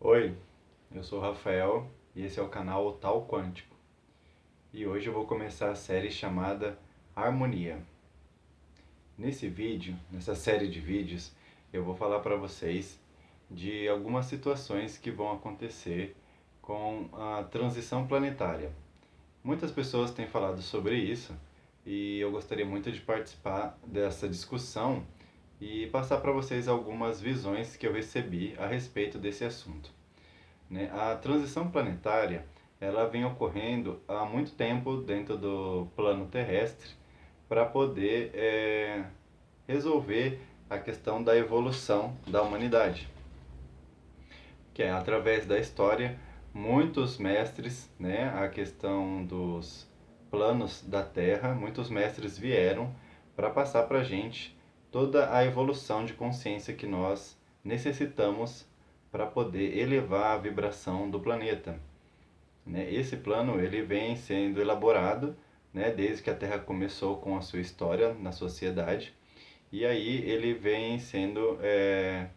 Oi, eu sou o Rafael e esse é o canal Tal Quântico. E hoje eu vou começar a série chamada Harmonia. Nessa série de vídeos, eu vou falar para vocês de algumas situações que vão acontecer com a transição planetária. Muitas pessoas têm falado sobre isso e eu gostaria muito de participar dessa discussão e passar para vocês algumas visões que eu recebi a respeito desse assunto, né? A transição planetária ela vem ocorrendo há muito tempo dentro do plano terrestre para poder resolver a questão da evolução da humanidade, que é através da história muitos mestres, né, a questão dos planos da Terra, muitos mestres vieram para passar para a gente toda a evolução de consciência que nós necessitamos para poder elevar a vibração do planeta, né? Esse plano ele vem sendo elaborado, né, desde que a Terra começou com a sua história na sociedade, e aí ele vem sendo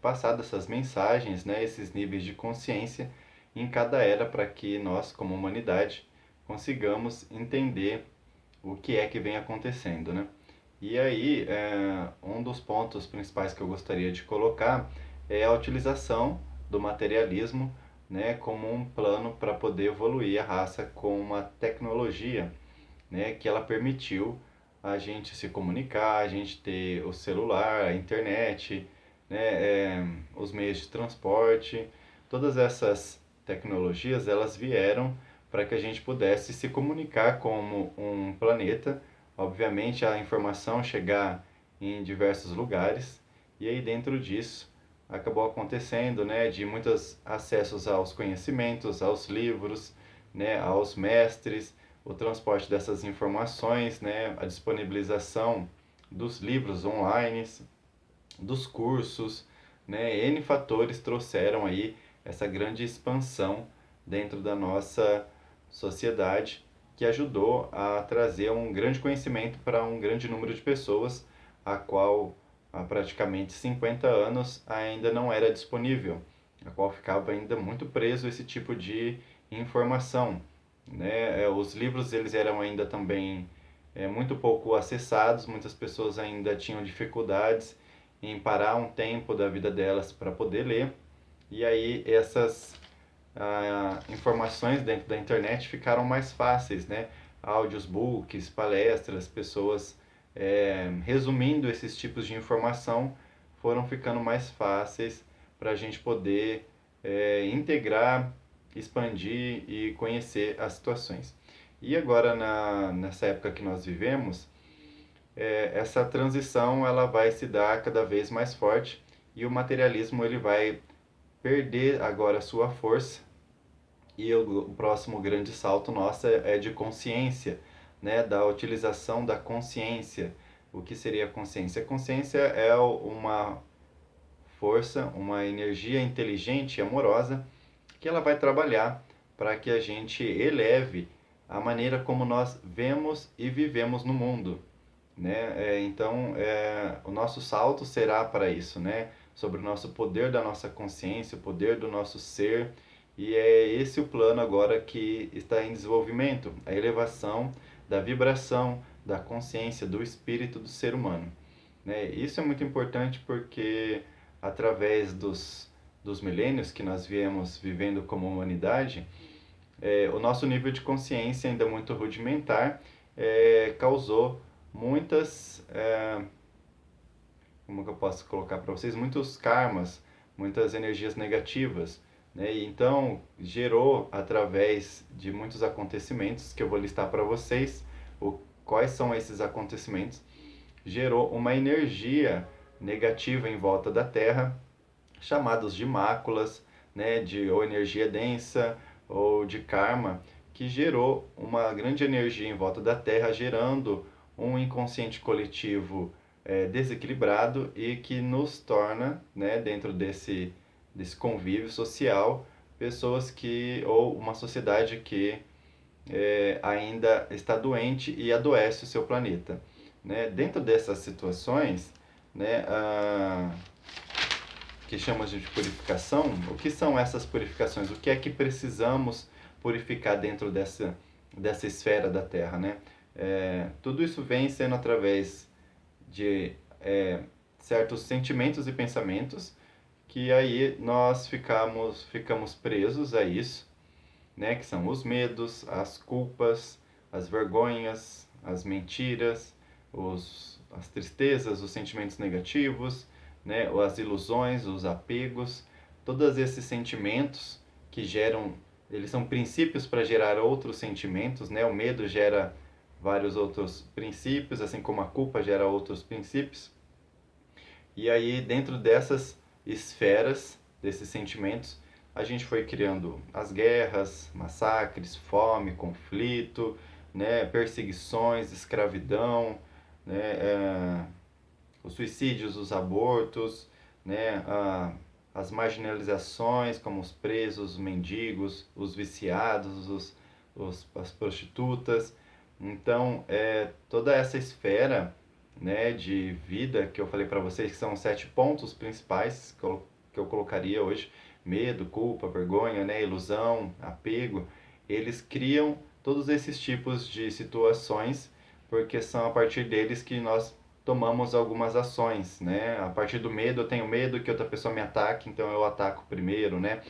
passado essas mensagens, né, esses níveis de consciência em cada era para que nós, como humanidade, consigamos entender o que é que vem acontecendo, né? E aí, um dos pontos principais que eu gostaria de colocar é a utilização do materialismo, né, como um plano para poder evoluir a raça com uma tecnologia, né, que ela permitiu a gente se comunicar, a gente ter o celular, a internet, né, os meios de transporte, todas essas tecnologias elas vieram para que a gente pudesse se comunicar como um planeta, obviamente a informação chegar em diversos lugares, e aí dentro disso acabou acontecendo, né, de muitos acessos aos conhecimentos, aos livros, né, aos mestres, o transporte dessas informações, né, a disponibilização dos livros online, dos cursos, né, N fatores trouxeram aí essa grande expansão dentro da nossa sociedade que ajudou a trazer um grande conhecimento para um grande número de pessoas, a qual há praticamente 50 anos ainda não era disponível, a qual ficava ainda muito preso esse tipo de informação, né? Os livros eles eram ainda também muito pouco acessados, muitas pessoas ainda tinham dificuldades em parar um tempo da vida delas para poder ler, e aí essas informações dentro da internet ficaram mais fáceis, né? Áudios, books, palestras, pessoas resumindo esses tipos de informação foram ficando mais fáceis para a gente poder integrar, expandir e conhecer as situações. E agora nessa época que nós vivemos, essa transição ela vai se dar cada vez mais forte e o materialismo ele vai perder agora a sua força, e o próximo grande salto nosso é de consciência, né, da utilização da consciência. O que seria a consciência? A consciência é uma força, uma energia inteligente e amorosa que ela vai trabalhar para que a gente eleve a maneira como nós vemos e vivemos no mundo, né? Então, o nosso salto será para isso, né? Sobre o nosso poder da nossa consciência, o poder do nosso ser, e é esse o plano agora que está em desenvolvimento, a elevação da vibração, da consciência, do espírito do ser humano, né? Isso é muito importante porque através dos milênios que nós viemos vivendo como humanidade, o nosso nível de consciência ainda muito rudimentar causou muitas, como que eu posso colocar para vocês, muitos karmas, muitas energias negativas, né? E então gerou através de muitos acontecimentos que eu vou listar para vocês, quais são esses acontecimentos, gerou uma energia negativa em volta da Terra, chamados de máculas, né, de ou energia densa ou de karma, que gerou uma grande energia em volta da Terra, gerando um inconsciente coletivo desequilibrado e que nos torna, né, dentro desse convívio social, pessoas que, ou uma sociedade que ainda está doente e adoece o seu planeta, né? Dentro dessas situações, né, que chamamos de purificação, o que são essas purificações? O que é que precisamos purificar dentro dessa esfera da Terra, né? Tudo isso vem sendo através de certos sentimentos e pensamentos que aí nós ficamos presos a isso, né? Que são os medos, as culpas, as vergonhas, as mentiras, as tristezas, os sentimentos negativos, né? As ilusões, os apegos, todos esses sentimentos que geram, eles são princípios para gerar outros sentimentos, né? O medo gera vários outros princípios, assim como a culpa gera outros princípios. E aí, dentro dessas esferas, desses sentimentos, a gente foi criando as guerras, massacres, fome, conflito, né, perseguições, escravidão, né, os suicídios, os abortos, né, as marginalizações, como os presos, os mendigos, os viciados, as prostitutas. Então, toda essa esfera, né, de vida que eu falei para vocês, que são 7 pontos principais que eu colocaria hoje: medo, culpa, vergonha, né, ilusão, apego. Eles criam todos esses tipos de situações, porque são a partir deles que nós tomamos algumas ações, né? A partir do medo, eu tenho medo que outra pessoa me ataque, então eu ataco primeiro, né?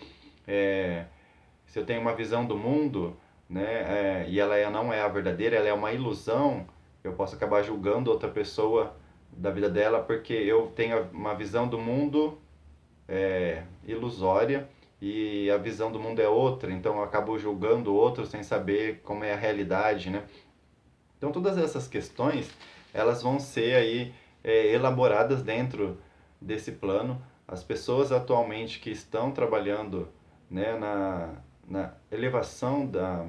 É, Se eu tenho uma visão do mundo, né, e não é a verdadeira, ela é uma ilusão, eu posso acabar julgando outra pessoa da vida dela porque eu tenho uma visão do mundo ilusória e a visão do mundo é outra, então eu acabo julgando o outro sem saber como é a realidade, né? Então todas essas questões, elas vão ser aí elaboradas dentro desse plano. As pessoas atualmente que estão trabalhando, né, na elevação da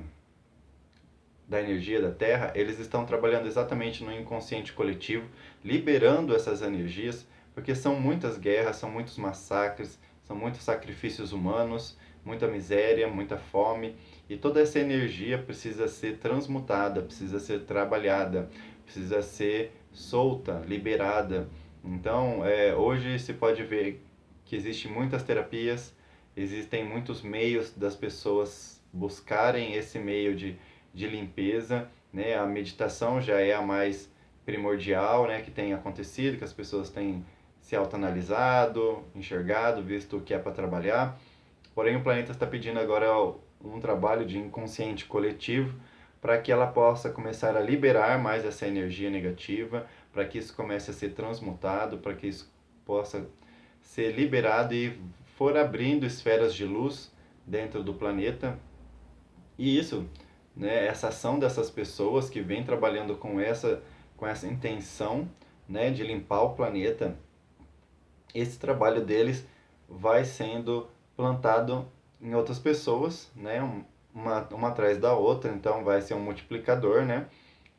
energia da Terra, eles estão trabalhando exatamente no inconsciente coletivo, liberando essas energias, porque são muitas guerras, são muitos massacres, são muitos sacrifícios humanos, muita miséria, muita fome, e toda essa energia precisa ser transmutada, precisa ser trabalhada, precisa ser solta, liberada. Então, hoje se pode ver que existem muitas terapias, existem muitos meios das pessoas buscarem esse meio de limpeza, né? A meditação já é a mais primordial, né, que tem acontecido, que as pessoas têm se autoanalisado, enxergado, visto o que é para trabalhar. Porém, o planeta está pedindo agora um trabalho de inconsciente coletivo para que ela possa começar a liberar mais essa energia negativa, para que isso comece a ser transmutado, para que isso possa ser liberado e for abrindo esferas de luz dentro do planeta. E isso, né, essa ação dessas pessoas que vêm trabalhando com essa intenção, né, de limpar o planeta, esse trabalho deles vai sendo plantado em outras pessoas, né, uma atrás da outra, então vai ser um multiplicador, né,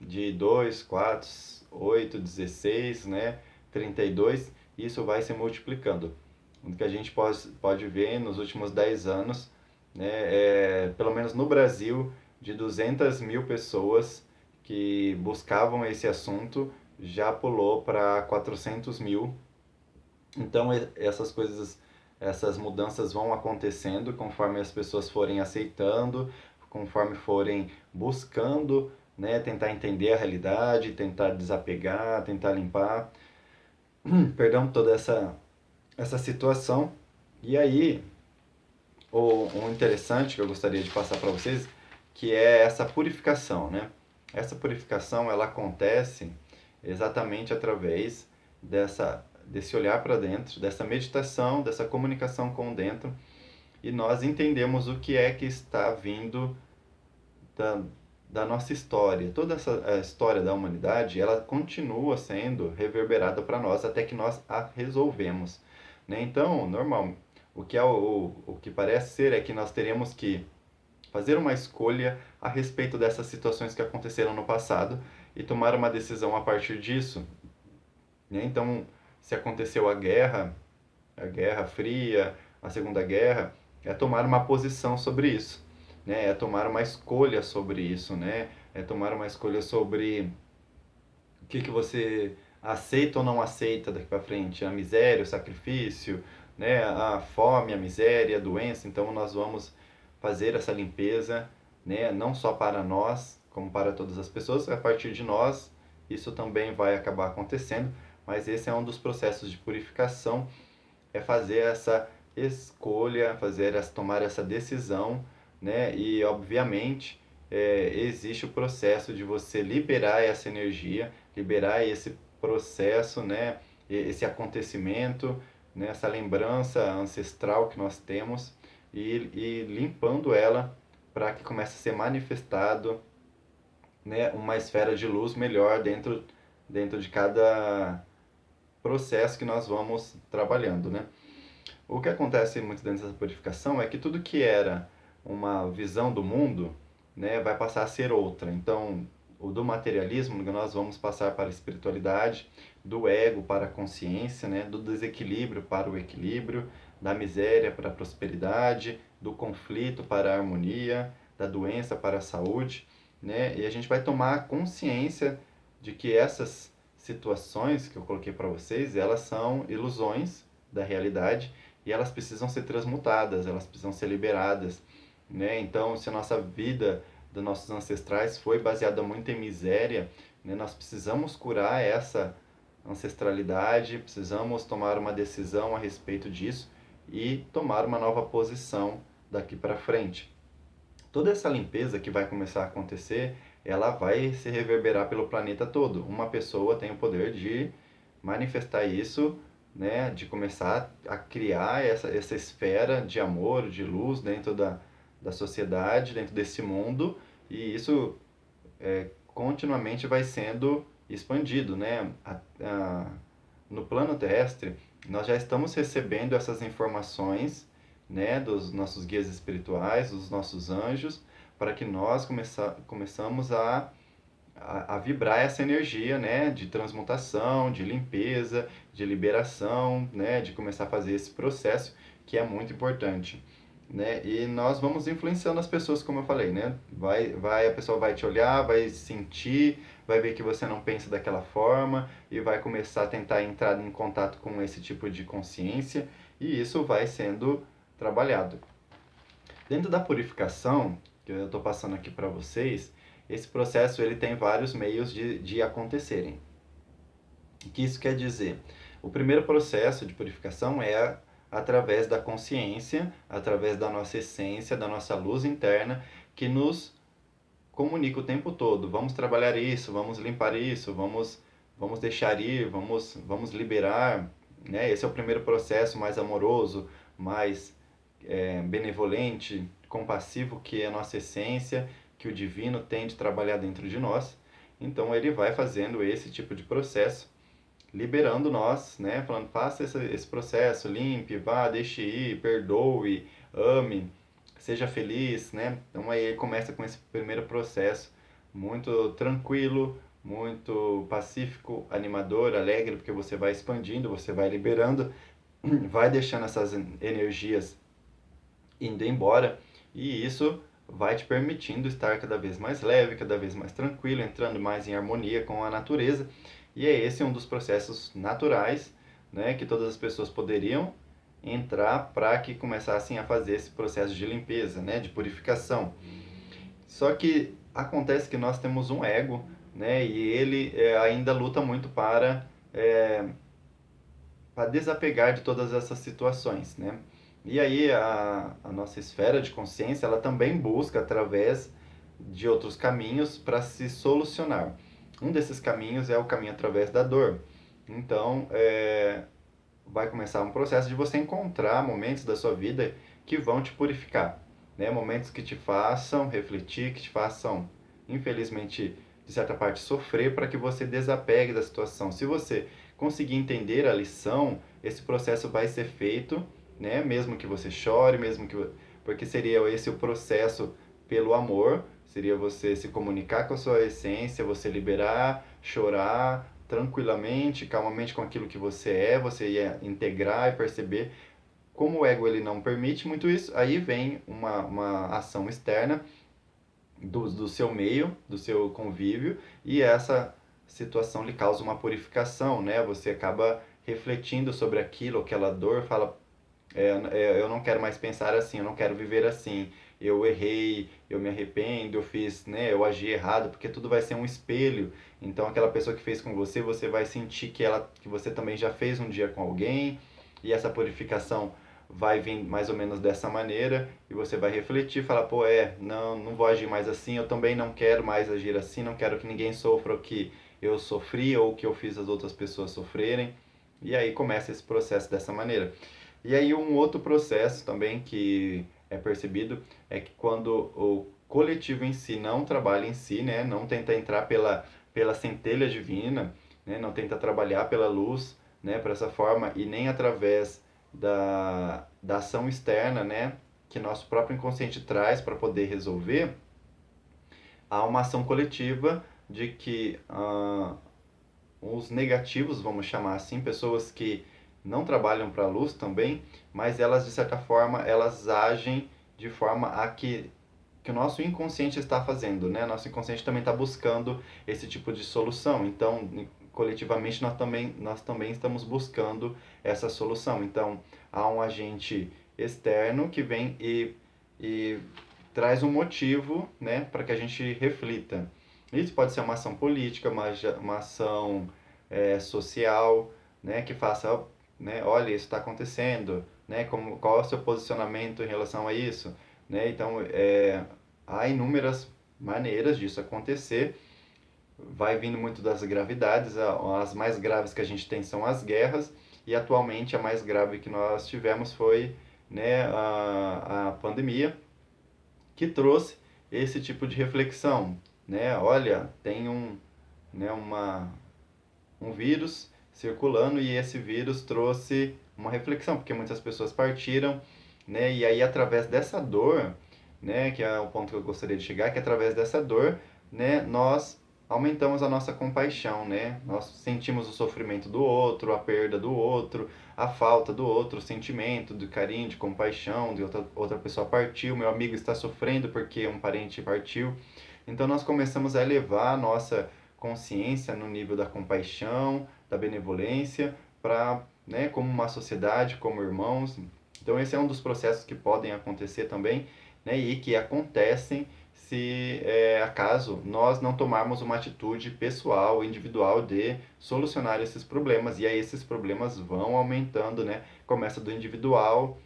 de 2 4 8 16, né, 32, isso vai se multiplicando. O que a gente pode ver nos últimos 10 anos, né, pelo menos no Brasil, de 200 mil pessoas que buscavam esse assunto, já pulou para 400 mil. Então, essas coisas, essas mudanças vão acontecendo conforme as pessoas forem aceitando, conforme forem buscando, né, tentar entender a realidade, tentar desapegar, tentar limpar, perdão, toda essa situação. E aí, o interessante que eu gostaria de passar para vocês, que é essa purificação, né? Essa purificação, ela acontece exatamente através desse olhar para dentro, dessa meditação, dessa comunicação com dentro, e nós entendemos o que é que está vindo da, da nossa história. Toda essa a história da humanidade, ela continua sendo reverberada para nós até que nós a resolvemos, né? Então, normal, o que parece ser é que nós teremos que fazer uma escolha a respeito dessas situações que aconteceram no passado e tomar uma decisão a partir disso, né? Então, se aconteceu a Guerra Fria, a Segunda Guerra, é tomar uma posição sobre isso, né? É tomar uma escolha sobre isso, né? É tomar uma escolha sobre o que você aceita ou não aceita daqui para frente, a miséria, o sacrifício, né, a fome, a miséria, a doença. Então nós vamos fazer essa limpeza, né, não só para nós, como para todas as pessoas. A partir de nós, isso também vai acabar acontecendo, mas esse é um dos processos de purificação, é fazer essa escolha, tomar essa decisão, né? E obviamente existe o processo de você liberar essa energia, liberar esse processo, né? Esse acontecimento, né? Essa lembrança ancestral que nós temos e limpando ela para que comece a ser manifestado, né? Uma esfera de luz melhor dentro de cada processo que nós vamos trabalhando, né? O que acontece muito dentro dessa purificação é que tudo que era uma visão do mundo, né, vai passar a ser outra. Então, o do materialismo, nós vamos passar para a espiritualidade, do ego para a consciência, né, do desequilíbrio para o equilíbrio, da miséria para a prosperidade, do conflito para a harmonia, da doença para a saúde, né? E a gente vai tomar consciência de que essas situações que eu coloquei para vocês, elas são ilusões da realidade e elas precisam ser transmutadas, elas precisam ser liberadas, né? Então, se a nossa vida dos nossos ancestrais foi baseada muito em miséria, né, nós precisamos curar essa ancestralidade, precisamos tomar uma decisão a respeito disso e tomar uma nova posição daqui para frente. Toda essa limpeza que vai começar a acontecer, ela vai se reverberar pelo planeta todo. Uma pessoa tem o poder de manifestar isso, né, de começar a criar essa esfera de amor, de luz dentro da sociedade, dentro desse mundo, e isso continuamente vai sendo expandido, né? No plano terrestre, nós já estamos recebendo essas informações, né, dos nossos guias espirituais, dos nossos anjos, para que nós começamos a vibrar essa energia, né, de transmutação, de limpeza, de liberação, né, de começar a fazer esse processo que é muito importante, né? E nós vamos influenciando as pessoas, como eu falei, né? A pessoa vai te olhar, vai sentir, vai ver que você não pensa daquela forma e vai começar a tentar entrar em contato com esse tipo de consciência e isso vai sendo trabalhado. Dentro da purificação, que eu estou passando aqui para vocês, esse processo ele tem vários meios de acontecerem. O que isso quer dizer? O primeiro processo de purificação é através da consciência, através da nossa essência, da nossa luz interna, que nos comunica o tempo todo. Vamos trabalhar isso, vamos limpar isso, vamos deixar ir, vamos liberar. Né? Esse é o primeiro processo mais amoroso, mais benevolente, compassivo, que é a nossa essência, que o divino tem de trabalhar dentro de nós. Então ele vai fazendo esse tipo de processo, liberando nós, né? Falando, faça esse processo, limpe, vá, deixe ir, perdoe, ame, seja feliz, né? Então aí começa com esse primeiro processo muito tranquilo, muito pacífico, animador, alegre, porque você vai expandindo, você vai liberando, vai deixando essas energias indo embora e isso vai te permitindo estar cada vez mais leve, cada vez mais tranquilo, entrando mais em harmonia com a natureza. E é esse um dos processos naturais, né, que todas as pessoas poderiam entrar para que começassem a fazer esse processo de limpeza, né, de purificação. Só que acontece que nós temos um ego, né, e ele ainda luta muito para desapegar de todas essas situações, né? E aí a nossa esfera de consciência, ela também busca através de outros caminhos para se solucionar. Um desses caminhos é o caminho através da dor. Então, vai começar um processo de você encontrar momentos da sua vida que vão te purificar, né? Momentos que te façam refletir, que te façam, infelizmente, de certa parte, sofrer para que você desapegue da situação. Se você conseguir entender a lição, esse processo vai ser feito, né? Mesmo que você chore, porque seria esse o processo pelo amor, seria você se comunicar com a sua essência, você liberar, chorar tranquilamente, calmamente com aquilo que você ia integrar e perceber. Como o ego ele não permite muito isso, aí vem uma ação externa do seu meio, do seu convívio, e essa situação lhe causa uma purificação, né? Você acaba refletindo sobre aquilo, aquela dor, fala, eu não quero mais pensar assim, eu não quero viver assim, eu errei, eu me arrependo, eu fiz, né, eu agi errado, porque tudo vai ser um espelho. Então aquela pessoa que fez com você, você vai sentir que você também já fez um dia com alguém, e essa purificação vai vir mais ou menos dessa maneira, e você vai refletir, falar, pô, não vou agir mais assim, eu também não quero mais agir assim, não quero que ninguém sofra o que eu sofri ou o que eu fiz as outras pessoas sofrerem. E aí começa esse processo dessa maneira. E aí um outro processo também que é percebido é que quando o coletivo em si não trabalha em si, né, não tenta entrar pela centelha divina, né, não tenta trabalhar pela luz, né, por essa forma e nem através da ação externa, né, que nosso próprio inconsciente traz para poder resolver, há uma ação coletiva de que os negativos, vamos chamar assim, pessoas que não trabalham para a luz também, mas elas de certa forma elas agem de forma a que o nosso inconsciente está fazendo, né? Nosso inconsciente também está buscando esse tipo de solução. Então, coletivamente nós também estamos buscando essa solução. Então, há um agente externo que vem e traz um motivo, né, para que a gente reflita. Isso pode ser uma ação política, uma ação social, né, que faça, né, olha, isso está acontecendo, né, qual é o seu posicionamento em relação a isso, né? Então, há inúmeras maneiras disso acontecer. Vai vindo muito das gravidades, as mais graves que a gente tem são as guerras, e atualmente a mais grave que nós tivemos foi, né, a pandemia, que trouxe esse tipo de reflexão, né? Olha, tem né, um vírus circulando e esse vírus trouxe uma reflexão, porque muitas pessoas partiram, né? E aí através dessa dor, né, que é o ponto que eu gostaria de chegar, que através dessa dor, né, nós aumentamos a nossa compaixão, né? Nós sentimos o sofrimento do outro, a perda do outro, a falta do outro, o sentimento de carinho, de compaixão, de outra pessoa partiu, meu amigo está sofrendo porque um parente partiu. Então nós começamos a elevar a nossa consciência no nível da compaixão, da benevolência, para, né, como uma sociedade, como irmãos. Então esse é um dos processos que podem acontecer também, né, e que acontecem se acaso nós não tomarmos uma atitude pessoal, individual de solucionar esses problemas. E aí esses problemas vão aumentando, né? Começa do individual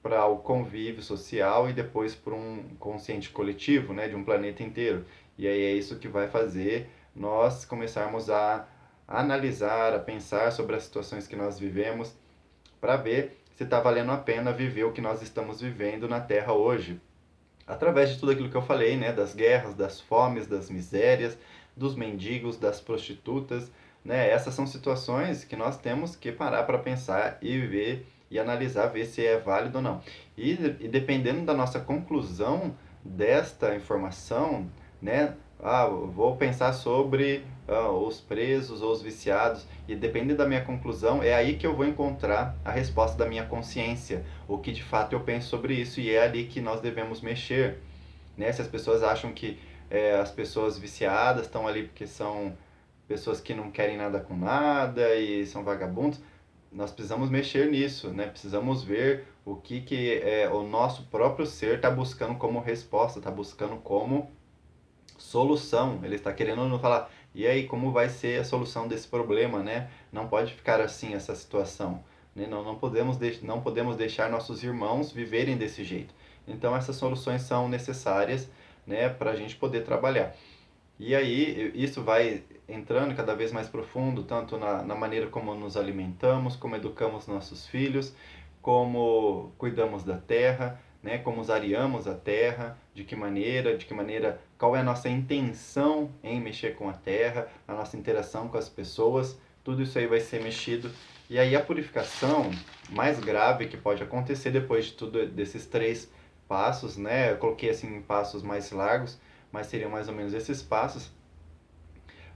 para o convívio social e depois para um consciente coletivo, né, de um planeta inteiro. E aí é isso que vai fazer nós começarmos a analisar, a pensar sobre as situações que nós vivemos, para ver se está valendo a pena viver o que nós estamos vivendo na Terra hoje. Através de tudo aquilo que eu falei, né, das guerras, das fomes, das misérias, dos mendigos, das prostitutas, né, essas são situações que nós temos que parar para pensar e ver e analisar, ver se é válido ou não. E dependendo da nossa conclusão desta informação, né, vou pensar sobre os presos ou os viciados, e dependendo da minha conclusão, é aí que eu vou encontrar a resposta da minha consciência, o que de fato eu penso sobre isso, e é ali que nós devemos mexer, né? Se as pessoas acham que as pessoas viciadas estão ali porque são pessoas que não querem nada com nada e são vagabundos, nós precisamos mexer nisso, né? Precisamos ver o que o nosso próprio ser está buscando como resposta, está buscando como solução. Ele está querendo nos falar, e aí, como vai ser a solução desse problema, né? Não pode ficar assim essa situação, né? Não podemos deixar nossos irmãos viverem desse jeito. Então, essas soluções são necessárias, né, para a gente poder trabalhar. E aí, isso vai entrando cada vez mais profundo, tanto na maneira como nos alimentamos, como educamos nossos filhos, como cuidamos da terra, né, como usaríamos a terra, de que maneira, qual é a nossa intenção em mexer com a terra, a nossa interação com as pessoas, tudo isso aí vai ser mexido. E aí a purificação mais grave que pode acontecer depois de tudo desses três passos, né, eu coloquei assim em passos mais largos, mas seriam mais ou menos esses passos,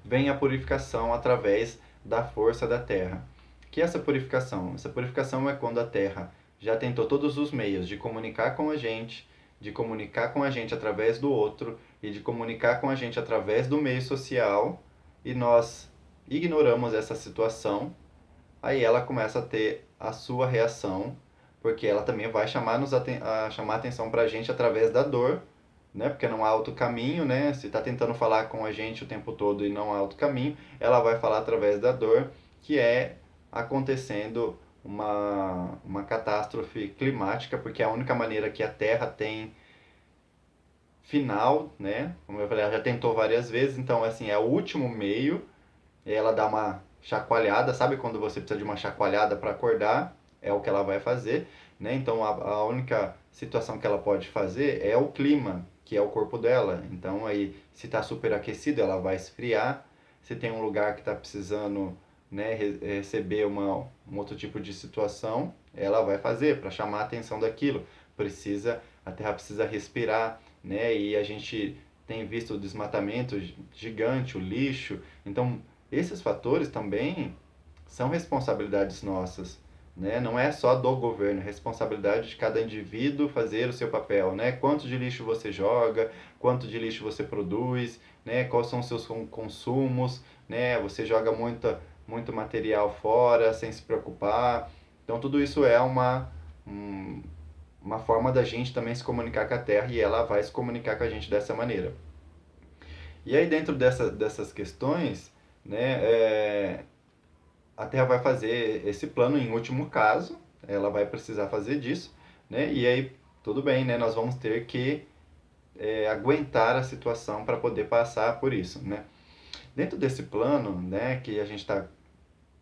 vem a purificação através da força da terra. Que é essa purificação? Essa purificação é quando a terra já tentou todos os meios de comunicar com a gente, de comunicar com a gente através do outro e de comunicar com a gente através do meio social, e nós ignoramos essa situação, aí ela começa a ter a sua reação, porque ela também vai chamar atenção para a gente através da dor, né? Porque não há outro caminho, né? Se está tentando falar com a gente o tempo todo e não há outro caminho, ela vai falar através da dor, que é acontecendo uma catástrofe climática, porque é a única maneira que a Terra tem final, né? Como eu falei, ela já tentou várias vezes, então assim, é o último meio, ela dá uma chacoalhada, sabe quando você precisa de uma chacoalhada para acordar? É o que ela vai fazer, né? Então a única situação que ela pode fazer é o clima, que é o corpo dela. Então aí, se está superaquecido, ela vai esfriar. Se tem um lugar que está precisando, né, receber um outro tipo de situação, ela vai fazer para chamar a atenção daquilo. A Terra precisa respirar, né? E a gente tem visto o desmatamento gigante, o lixo. Então, esses fatores também são responsabilidades nossas, né? Não é só do governo, é responsabilidade de cada indivíduo fazer o seu papel, né? Quanto de lixo você joga, quanto de lixo você produz, né? Quais são os seus consumos, né? Você joga muito material fora sem se preocupar. Então, tudo isso é um, uma forma da gente também se comunicar com a Terra e ela vai se comunicar com a gente dessa maneira. E aí, dentro dessas questões, né, a Terra vai fazer esse plano em último caso, ela vai precisar fazer disso, né, e aí tudo bem, né, nós vamos ter que aguentar a situação para poder passar por isso, né. Dentro desse plano, né, que a gente está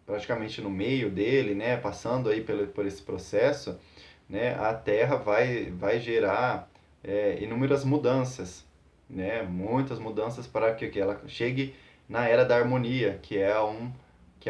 praticamente no meio dele, né, passando aí por esse processo, né, a Terra vai gerar inúmeras mudanças, né, muitas mudanças para que ela chegue na era da harmonia, que é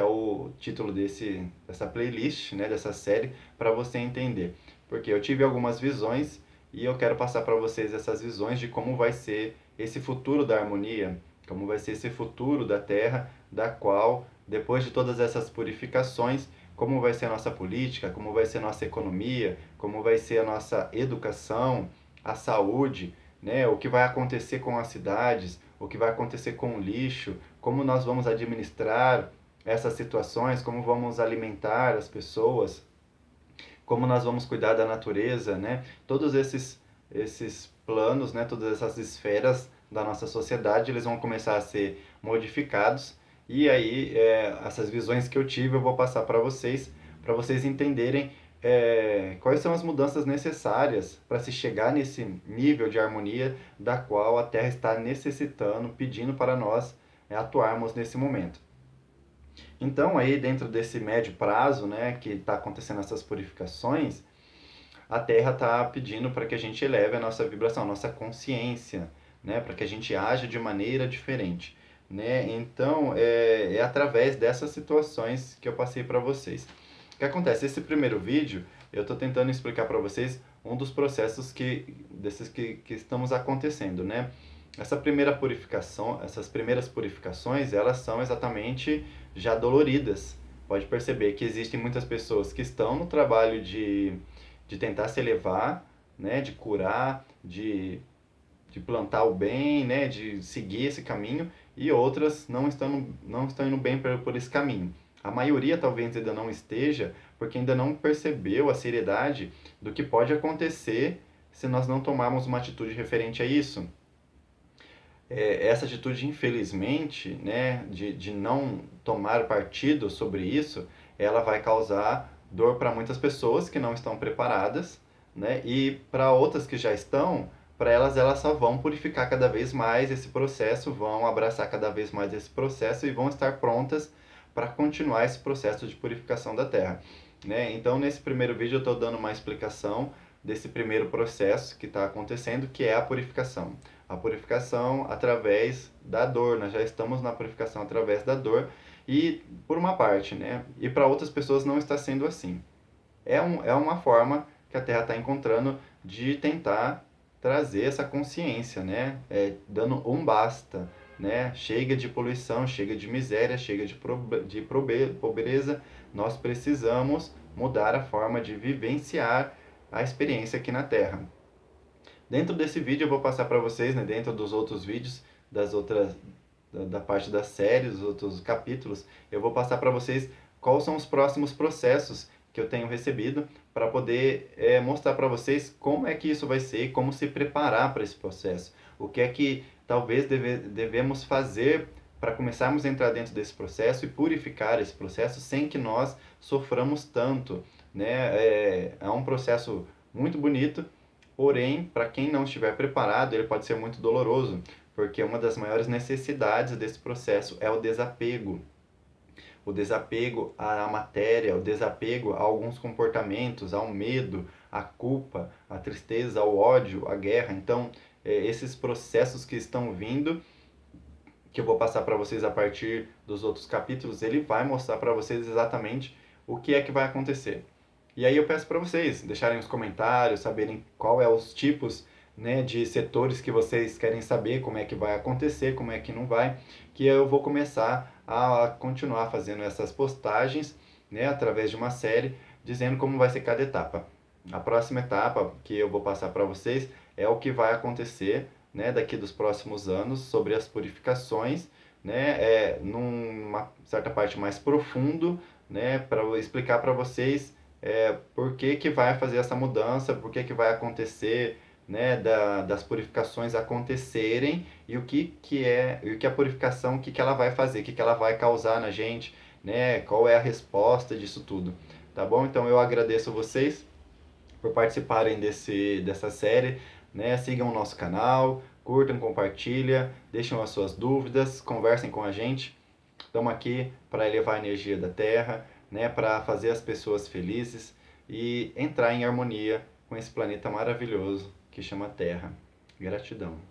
o título dessa playlist, né, dessa série, para você entender. Porque eu tive algumas visões e eu quero passar para vocês essas visões de como vai ser esse futuro da harmonia, como vai ser esse futuro da Terra, da qual, depois de todas essas purificações, como vai ser a nossa política, como vai ser a nossa economia, como vai ser a nossa educação, a saúde, né? O que vai acontecer com as cidades, o que vai acontecer com o lixo, como nós vamos administrar essas situações, como vamos alimentar as pessoas, como nós vamos cuidar da natureza, né? Todos esses planos, né? Todas essas esferas da nossa sociedade, eles vão começar a ser modificados e aí essas visões que eu tive eu vou passar para vocês entenderem quais são as mudanças necessárias para se chegar nesse nível de harmonia da qual a Terra está necessitando, pedindo para nós atuarmos nesse momento. Então, aí dentro desse médio prazo, né, que está acontecendo essas purificações, a Terra está pedindo para que a gente eleve a nossa vibração, a nossa consciência, né, para que a gente aja de maneira diferente, né? Então, é através dessas situações que eu passei para vocês. O que acontece? Esse primeiro vídeo, eu estou tentando explicar para vocês um dos processos desses que estamos acontecendo, né? Essa primeira purificação, essas primeiras purificações, elas são exatamente já doloridas. Pode perceber que existem muitas pessoas que estão no trabalho de tentar se elevar, né, de curar, de plantar o bem, né, de seguir esse caminho, e outras não estão indo bem por esse caminho. A maioria talvez ainda não esteja, porque ainda não percebeu a seriedade do que pode acontecer se nós não tomarmos uma atitude referente a isso. Essa atitude, infelizmente, né, de não tomar partido sobre isso, ela vai causar dor para muitas pessoas que não estão preparadas, né, e para outras que já estão, para elas só vão purificar cada vez mais esse processo, vão abraçar cada vez mais esse processo e vão estar prontas para continuar esse processo de purificação da Terra, né? Então, nesse primeiro vídeo eu estou dando uma explicação desse primeiro processo que está acontecendo, que é a purificação. A purificação através da dor, nós já estamos na purificação através da dor, e por uma parte, né? E para outras pessoas não está sendo assim. É uma forma que a Terra está encontrando de tentar trazer essa consciência, né? Dando um basta, né? Chega de poluição, chega de miséria, chega de pobreza. Nós precisamos mudar a forma de vivenciar a experiência aqui na Terra. Dentro desse vídeo eu vou passar para vocês, né, dentro dos outros vídeos, da parte da série, dos outros capítulos, eu vou passar para vocês quais são os próximos processos que eu tenho recebido para poder mostrar para vocês como é que isso vai ser e como se preparar para esse processo. O que é que talvez devemos fazer para começarmos a entrar dentro desse processo e purificar esse processo sem que nós soframos tanto, né? É um processo muito bonito, porém, para quem não estiver preparado, ele pode ser muito doloroso, porque uma das maiores necessidades desse processo é o desapego. O desapego à matéria, o desapego a alguns comportamentos, ao medo, à culpa, à tristeza, ao ódio, à guerra. Então, esses processos que estão vindo, que eu vou passar para vocês a partir dos outros capítulos, ele vai mostrar para vocês exatamente o que é que vai acontecer. E aí eu peço para vocês deixarem os comentários, saberem qual é os tipos, né, de setores que vocês querem saber, como é que vai acontecer, como é que não vai, que eu vou começar a continuar fazendo essas postagens, né, através de uma série, dizendo como vai ser cada etapa. A próxima etapa que eu vou passar para vocês é o que vai acontecer, né, daqui dos próximos anos sobre as purificações, né, numa certa parte mais profundo, né, para explicar para vocês por que que vai fazer essa mudança, por que que vai acontecer, né, das purificações acontecerem e o que é, e o que a purificação, o que ela vai fazer, o que ela vai causar na gente, né, qual é a resposta disso tudo, tá bom? Então eu agradeço vocês por participarem dessa série, né? Sigam o nosso canal, curtam, compartilhem, deixem as suas dúvidas, conversem com a gente. Estamos aqui para elevar a energia da Terra, né? Para fazer as pessoas felizes e entrar em harmonia com esse planeta maravilhoso que chama Terra. Gratidão.